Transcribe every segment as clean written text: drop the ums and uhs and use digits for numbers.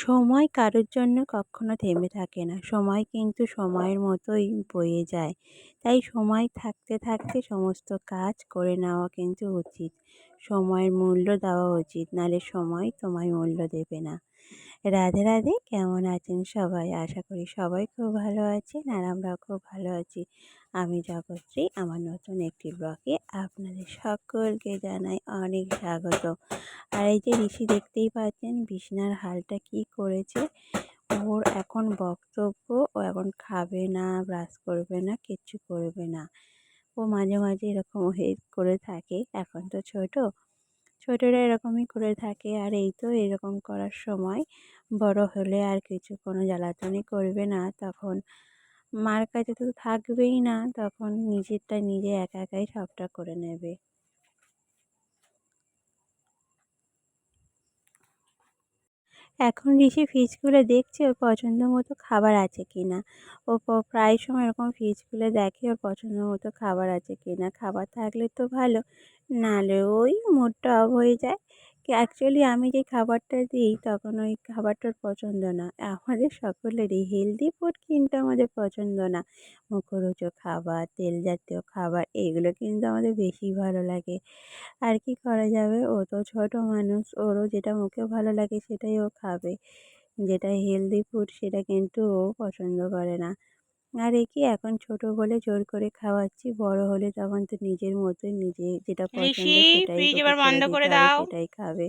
সময় কারোর জন্য কখনো থেমে থাকে না। সময় কিন্তু সময়ের মতোই বয়ে যায়। তাই সময় থাকতে থাকতে সমস্ত কাজ করে নেওয়া কিন্তু উচিত। সময়ের মূল্য দেওয়া উচিত, নাহলে সময় তোমায় মূল্য দেবে না। রাধে রাধে, কেমন আছেন সবাই? আশা করি সবাই খুব ভালো আছেন আর আমরাও খুব ভালো আছি। আমি জগৎশ্রী, আমার নতুন একটি ব্লগে আপনাদের সকলকে জানাই অনেক স্বাগত। আর এই যে ঋষি দেখতেই পাচ্ছেন বিছানার হালটা কি করেছে। ওর এখন বক্তব্য, ও এখন খাবে না, ব্রাশ করবে না, কিচ্ছু করবে না। ও মাঝে মাঝে এরকম করে থাকে। এখন তো ছোটরা এরকমই করে থাকে। আর এই তো এরকম করার সময়, বড় হলে আর কিছু কোনো জ্বালাতনই করবে না। তখন মার কাছে তো থাকবেই না, তখন নিজেরটা নিজে একা একাই সবটা করে নেবে। এখন ঋষি ফ্রিজ খুলে দেখছে ওর পছন্দ মতো খাবার আছে কি না। ও প্রায় সময় এরকম ফ্রিজ খুলে দেখে ওর পছন্দ মতো খাবার আছে কি না। খাবার থাকলে তো ভালো, নাহলে ওই মুডটা অফ হয়ে যায়। অ্যাকচুয়ালি আমি যে খাবারটা দিই তখন ওই খাবারটার পছন্দ না। আমাদের সকলেরই হেলদি ফুড কিন্তু আমাদের পছন্দ না। মুখরোচক খাবার, তেল জাতীয় খাবার, এগুলো কিন্তু আমাদের বেশি ভালো লাগে। আর কি করা যাবে, ও তো ছোট মানুষ, ওরও যেটা মুখে ভালো লাগে সেটাই ও খাবে। যেটা হেলদি ফুড সেটা কিন্তু ও পছন্দ করে না। আর এ কি, এখন ছোট বলে জোর করে খাওয়াচ্ছি, বড় হলে তখন তো নিজের মতোই নিজে যেটা পছন্দ ঋষি, সেটাই ফ্রিজ ওকে এবার করে বন্ধ দিতে করে হবে, দাও। সেটাই খাবে।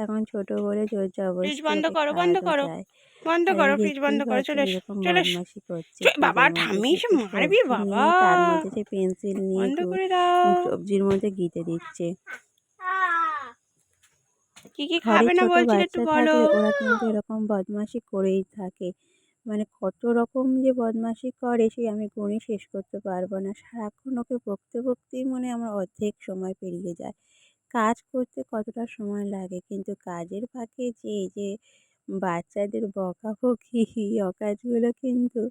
এখন ছোট বলে জোর ফ্রিজ জবরদস্তি বন্ধ ওকে করো, বন্ধ খাওয়ানো করো, যায়। বন্ধ আর এই করো, ফ্রিজ বন্ধ দেখতেই করো। পাচ্ছেন চলে এসো, এরকম চলে এসো। বদমাশি করছে। বাবা ফ্রিজের মধ্যে ঠাম্মি এসে কিছু মারবি সবজি বাবা। নিয়ে তার মধ্যে সে পেন্সিল নিয়ে বন্ধ করে দাও। সবজির মধ্যে গিঁথে দিচ্ছে। কি কি ঘরে খাবে না ছোট বলছিলে একটু বাচ্চা বলো। থাকলে ওরা কিন্তু এরকম বদমাশি করেই থাকে। মানে কত রকম যে বদমাশি করে সে আমি গুণে শেষ করতে পারবো না। সারাক্ষণ ওকে বকতে বকতেই আমার অর্ধেক সময় পেরিয়ে যায়। কাজ করতে কতটা সময় লাগে, কিন্তু কাজের ফাঁকে যে এই যে বাচ্চাদের বকাবকি অকাজগুলো কিন্তু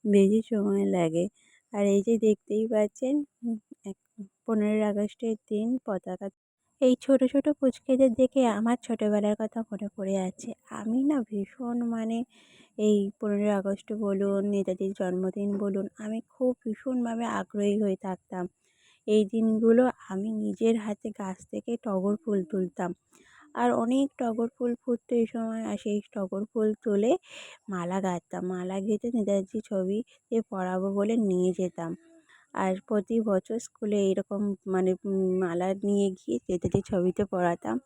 বেশি সময় লাগে। আর এই যে দেখতেই পাচ্ছেন, 15ই আগস্টের দিন পতাকা, এই ছোট ছোট পুচকেদের দেখে আমার ছোটোবেলার কথা মনে পড়ে যাচ্ছে। আমি না ভীষণ এই 15ই আগস্ট বলুন, নেতাজির জন্মদিন বলুন, আমি খুব ভীষণভাবে আগ্রহী হয়ে থাকতাম। এই দিনগুলো আমি নিজের হাতে গাছ থেকে টগর ফুল তুলতাম। আর অনেক টগর ফুল ফুটতো এই সময়, আর সেই টগর ফুল তুলে মালা গাঁথতাম। মালা গেঁথে নেতাজি ছবিতে পরাবো বলে নিয়ে যেতাম। আর প্রতি বছর স্কুলে এইরকম মালা নিয়ে গিয়ে নেতাজি ছবিতে পরাতাম।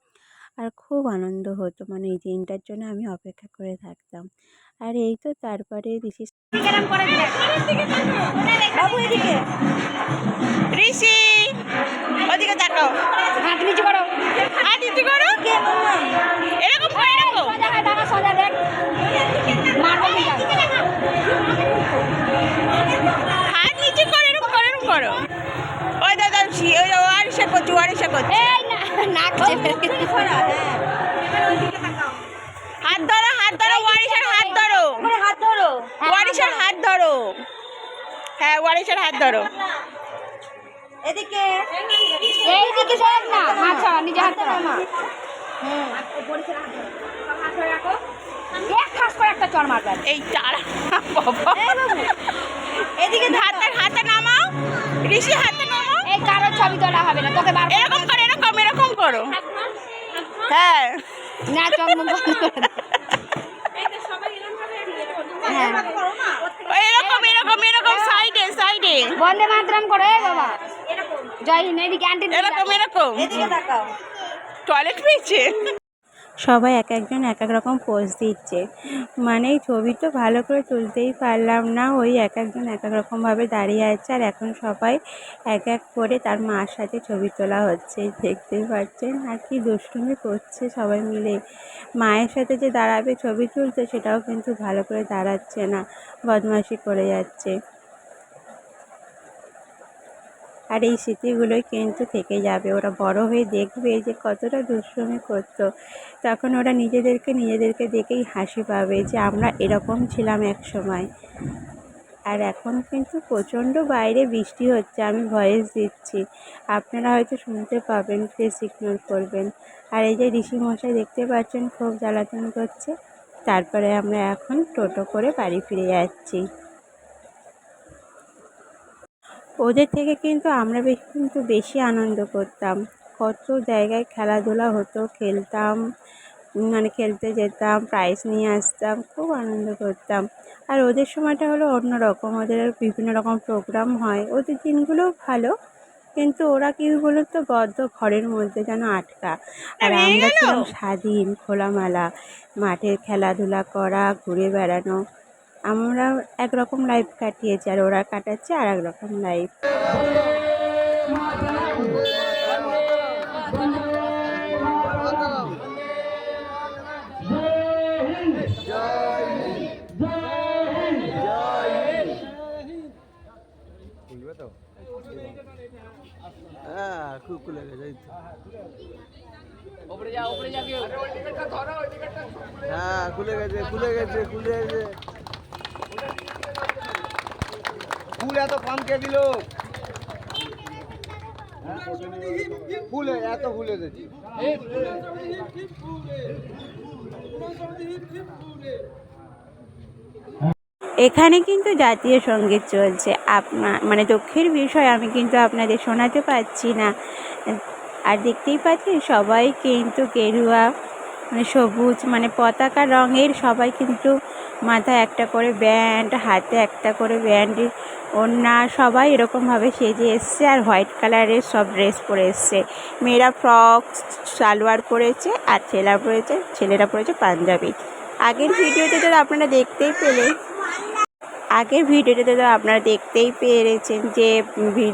আর খুব আনন্দ হতো, এই দিনটার জন্য আমি অপেক্ষা করে থাকতাম। আর এই তো তারপরে বিশেষ ঋষি, ওদিকে তাকাও। হাত নিচু করো, হাত নিচু করো। এরকম করো, এরকম সোজা দেখ। হাত নিচু করো, এরকম করো, এরকম করো। ওই দাদা, ওই ওয়ারিশা করছি, ওয়ারিশা করছি। নাক চেপে হাত ধরো, হাত ধরো, ওয়ারিশার হাত ধরো, হাত ধরো, ওয়ারিশার হাত ধরো। হ্যাঁ, ওয়ারিশার হাত ধরো। এদিকে, এইদিকে সব না, হাত ছাড়া, নিজে হাত ছাড়া। একটা চড় মারবে এই চারা। এদিকে হাতে হাতে নামাও, ঋষি হাতে নামাও। এই কারোর ছবি তোলা হবে না, তোকে এরকম করো, এরকম এরকম করো। হ্যাঁ, না চোখ মুখ বন্ধ করে দাও। হ্যাঁ, এরকম এরকম এরকম সাইডে সাইডে বন্দে মাতরম করে বাবা। জয় হিন্দ, এদিকে আন্টি, এরকম এরকম, এদিকে তাকাও। টয়লেট পেয়েছে। সবাই এক একজন এক এক রকম পোজ দিচ্ছে। এই ছবি তো ভালো করে তুলতেই পারলাম না, ওই এক একজন এক এক রকমভাবে দাঁড়িয়ে আছে। আর এখন সবাই এক এক করে তার মার সাথে ছবি তোলা হচ্ছে, দেখতেই পাচ্ছেন। আর কি দুষ্টুমি করছে সবাই মিলে। মায়ের সাথে যে দাঁড়াবে ছবি তুলতে, সেটাও কিন্তু ভালো করে দাঁড়াচ্ছে না, বদমাশি করে যাচ্ছে। আর এই স্মৃতিগুলোই কিন্তু থেকে যাবে। ওরা বড় হয়ে দেখবে যে কতটা দুষ্টুমি করতো। তখন ওরা নিজেদেরকে দেখেই হাসি পাবে যে আমরা এরকম ছিলাম এক সময়। আর এখন কিন্তু প্রচণ্ড বাইরে বৃষ্টি হচ্ছে, আমি ভয়েস দিচ্ছি, আপনারা হয়তো শুনতে পাবেন, প্লিজ ইগনোর করবেন। আর এই যে ঋষি মশাই দেখতে পাচ্ছেন খুব জ্বালাতন করছে। তারপরে আমরা এখন টোটো করে বাড়ি ফিরে যাচ্ছি। ওদের থেকে কিন্তু আমরা কিন্তু বেশি আনন্দ করতাম। কত জায়গায় খেলাধুলা হতো, খেলতাম, মানে খেলতে যেতাম, প্রাইজ নিয়ে আসতাম, খুব আনন্দ করতাম। আর ওদের সময়টা হলো অন্যরকম, ওদের বিভিন্ন রকম প্রোগ্রাম হয়, ওদের দিনগুলোও ভালো। কিন্তু ওরা কী বলো তো, বদ্ধ ঘরের মধ্যে যেন আটকা, আর ভেঙে আমরা গেল। ছিলাম স্বাধীন, খোলামেলা, মাঠে খেলাধুলা করা, ঘুরে বেড়ানো। আমরা একরকম লাইফ কাটিয়েছি, আর ওরা কাটাচ্ছে আর এক রকম লাইফ। হ্যাঁ, খুব খুলে গেছে। হ্যাঁ, খুলে গেছে, খুলে গেছে, খুলে গেছে। ফুল এত কম কে দিল? ফুলে এত ফুলে গেছে। এখানে কিন্তু জাতীয় সঙ্গীত চলছে, মানে দুঃখের বিষয় আমি কিন্তু আপনাদের শোনাতে পারছি না। আর দেখতেই পাচ্ছেন সবাই কিন্তু গেরুয়া, মানে সবুজ, মানে পতাকা রঙের, সবাই কিন্তু মাথায় একটা করে ব্যান্ড, হাতে একটা করে ব্যান্ড, ওড়না, সবাই এরকমভাবে সেজে এসছে। আর হোয়াইট কালারের সব ড্রেস পরে এসছে। মেয়েরা ফ্রক সালোয়ার পরেছে, আর ছেলেরা পরেছে পাঞ্জাবি। আগের ভিডিওতে তো আপনারা দেখতেই পেরেছেন যে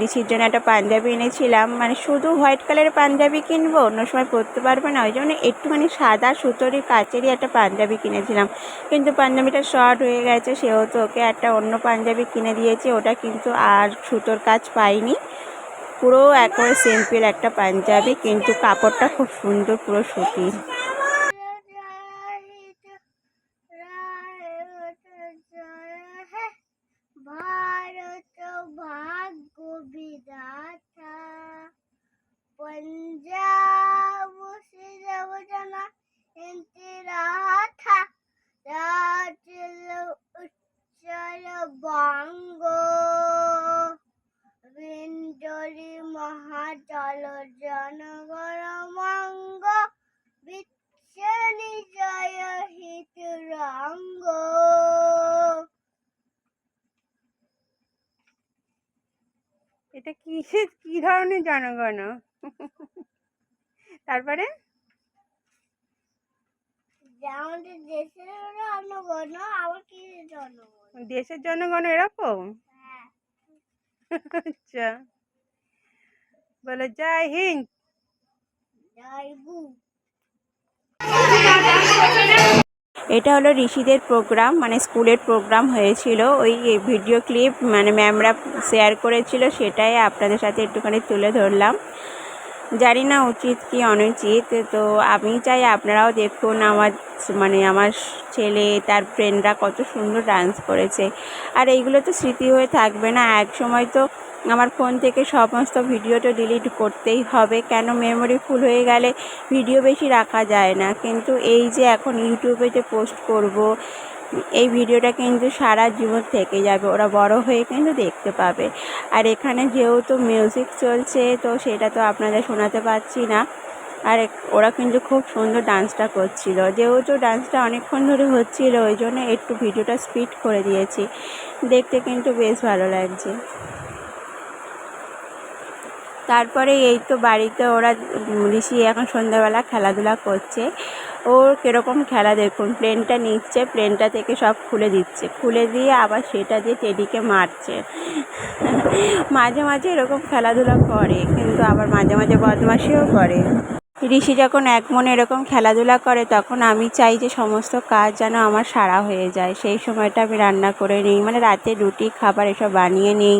ঋষির জন্য একটা পাঞ্জাবি এনেছিলাম, মানে শুধু হোয়াইট কালারের পাঞ্জাবি কিনবো, অন্য সময় পরতে পারবে না, ওই জন্য একটুখানি সাদা সুতোরই কাচেরই একটা পাঞ্জাবি কিনেছিলাম। কিন্তু পাঞ্জাবিটা শর্ট হয়ে গেছে, সেহেতু ওকে একটা অন্য পাঞ্জাবি কিনে দিয়েছি। ওটা কিন্তু আর সুতোর কাজ পাইনি, পুরো একেবারে সিম্পল একটা পাঞ্জাবি, কিন্তু কাপড়টা খুব সুন্দর, পুরো সুতির। ভারত ভাগ্য বিধাতা पंजाब से जब जना इंदिरा था राजल उच्चल बांगो विंडोरी महाजल जनगर मंग विच्छनि जय हित रंग। এটা কি ধরনের জনগণ? তারপরে আমাদের দেশের জনগণ, আবার কি জনগণ? দেশের জনগণ এরকম? হ্যাঁ। আচ্ছা, বলে জয় হিন্দ। জয় গু। এটা হলো ঋষিদের প্রোগ্রাম, মানে স্কুলের প্রোগ্রাম হয়েছিল, ওই ভিডিও ক্লিপ মানে ম্যামরা শেয়ার করেছিল, সেটাই আপনাদের সাথে একটুখানি তুলে ধরলাম। জানি না উচিত কি অনুচিত, তো আমি চাই আপনারাও দেখুন। আমার ছেলে, তার ফ্রেন্ডরা কত সুন্দর ডান্স করেছে। আর এইগুলো তো স্মৃতি হয়ে থাকবে না, এক সময় তো আমার ফোন থেকে সমস্ত ভিডিওটা ডিলিট করতেই হবে, কেন মেমোরি ফুল হয়ে গেলে ভিডিও বেশি রাখা যায় না। কিন্তু এই যে এখন ইউটিউবে যে পোস্ট করব, এই ভিডিওটা কিন্তু সারা জীবন থেকে যাবে, ওরা বড় হয়ে কিন্তু দেখতে পাবে। আর এখানে যেহেতু মিউজিক চলছে, তো সেটা তো আপনাদের শোনাতে পারছি না। আর ওরা কিন্তু খুব সুন্দর ডান্সটা করছিল, যেহেতু ডান্সটা অনেকক্ষণ ধরে হচ্ছিল, ওই জন্য একটু ভিডিওটা স্পিড করে দিয়েছি, দেখতে কিন্তু বেশ ভালো লাগছে। তারপরে এই তো বাড়িতে ওরা ঋষি এখন সন্ধ্যাবেলা খেলাধুলা করছে। ওর কীরকম খেলা দেখুন, প্লেনটা নিচ্ছে, প্লেনটা থেকে সব খুলে দিচ্ছে, খুলে দিয়ে আবার সেটা দিয়ে টেডিকে মারছে। মাঝে মাঝে এরকম খেলাধুলা করে, কিন্তু আবার মাঝে মাঝে বদমাশিও করে। ঋষি যখন এক মনে এরকম খেলাধুলা করে, তখন আমি চাই যে সমস্ত কাজ যেন আমার সারা হয়ে যায়। সেই সময়টা আমি রান্না করে নিই, মানে রাতে রুটি খাবার এসব বানিয়ে নিই,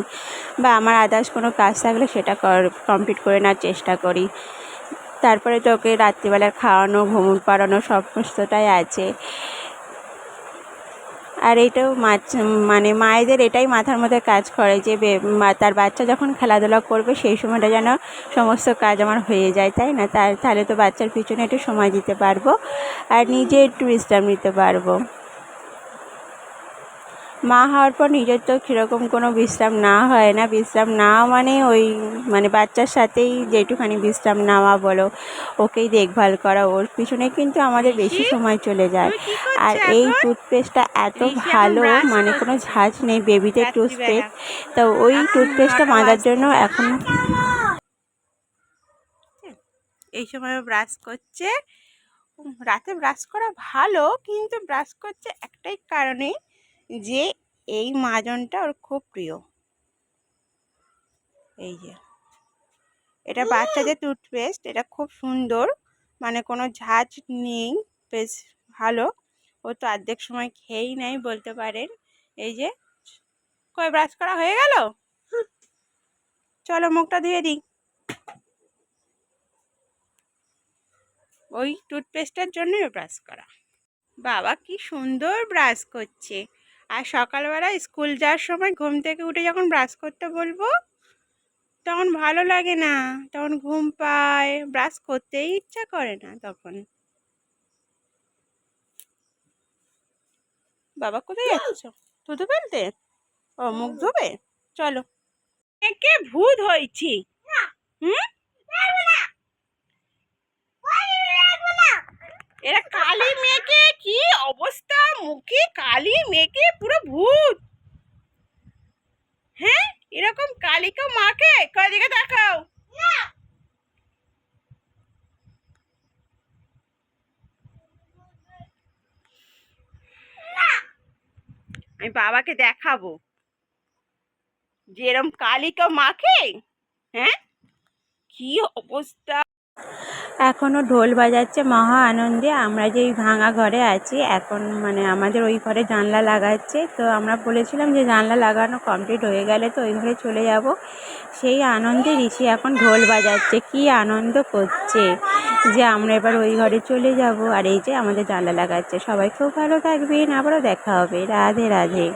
বা আমার আদার্স কোনো কাজ থাকলে সেটা কমপ্লিট করে নেওয়ার চেষ্টা করি। তারপরে তো ওকে রাত্রিবেলার খাওয়ানো, ঘুম পাড়ানো সমস্তটাই আছে। আর এইটাও মানে মায়েদের এটাই মাথার মধ্যে কাজ করে যে তার বাচ্চা যখন খেলাধুলা করবে সেই সময়টা যেন সমস্ত কাজ আমার হয়ে যায়, তাই না? তাহলে তো বাচ্চার পিছনে একটু সময় দিতে পারবো আর নিজে একটু বিশ্রাম নিতে পারবো। মা হওয়ার পর নিজের তো সেরকম কোনো বিশ্রাম নেওয়া হয় না। বিশ্রাম নেওয়া মানে ওই মানে বাচ্চার সাথেই যেটুখানি বিশ্রাম নেওয়া বলো, ওকেই দেখভাল করা, ওর পিছনে কিন্তু আমাদের বেশি সময় চলে যায়। তুমি কি করছো আর এই এখন? টুথপেস্টটা এত ঋষি এখন ভালো, ব্রাশ মানে কোনো করছে ঝাঁঝ নেই, বেবিদের রাত্রিবেলা। টুথপেস্ট। তো ওই এখন টুথপেস্টটা 9টা মাজার বাজতে জন্য যায়। এখন এই সময় ব্রাশ করছে। রাতে ব্রাশ করা ভালো, কিন্তু ব্রাশ করছে একটাই কারণে, যে এই মাজনটা ওর খুব প্রিয়। এই যে এটা বাচ্চাদের টুথপেস্ট, এটা খুব সুন্দর, মানে কোনো ঝাঁঝ নেই, বেশ ভালো। ও তো অর্ধেক সময় খেয়েই নেয় বলতে পারেন। এই যে কই ব্রাশ করা হয়ে গেল, চলো মুখটা ধুয়ে দিই। ওই টুথপেস্টের জন্যই ব্রাশ করা। বাবা কি সুন্দর ব্রাশ করছে। আর সকালবেলা স্কুল যাওয়ার সময় ঘুম থেকে উঠে যখন ব্রাশ করতে বলবো তখন ভালো লাগে না, তখন ঘুম পায়, ব্রাশ করতেই ইচ্ছা করে না তখন। বাবা কোথায় যাচ্ছ? থুতু ফেলতে? ও মুখ ধোবে, চলো। একে ভূত হয়েছি। হুম, এরা কালি মেঘে কি অবস্থা, মুখে কালি মেঘে পুরো ভূত। হ্যাঁ, এরকম কালিকা মাকে কদিকে দেখাও। আমি বাবাকে দেখাবো যে এরকম কালিকা মাকে। হ্যাঁ, কি অবস্থা। এখনও ঢোল বাজাচ্ছে মহা আনন্দে। আমরা যেই ভাঙা ঘরে আছি এখন, মানে আমাদের ওই ঘরে জানলা লাগাচ্ছে, তো আমরা বলেছিলাম যে জানলা লাগানো কমপ্লিট হয়ে গেলে তো ওই ঘরে চলে যাব। সেই আনন্দে ঋষি এখন ঢোল বাজাচ্ছে, কি আনন্দ করছে যে আমরা এবার ওই ঘরে চলে যাব। আর এই যে আমাদের জানলা লাগাচ্ছে। সবাই খুব ভালো থাকবেন, আবারও দেখা হবে। রাধে রাধে।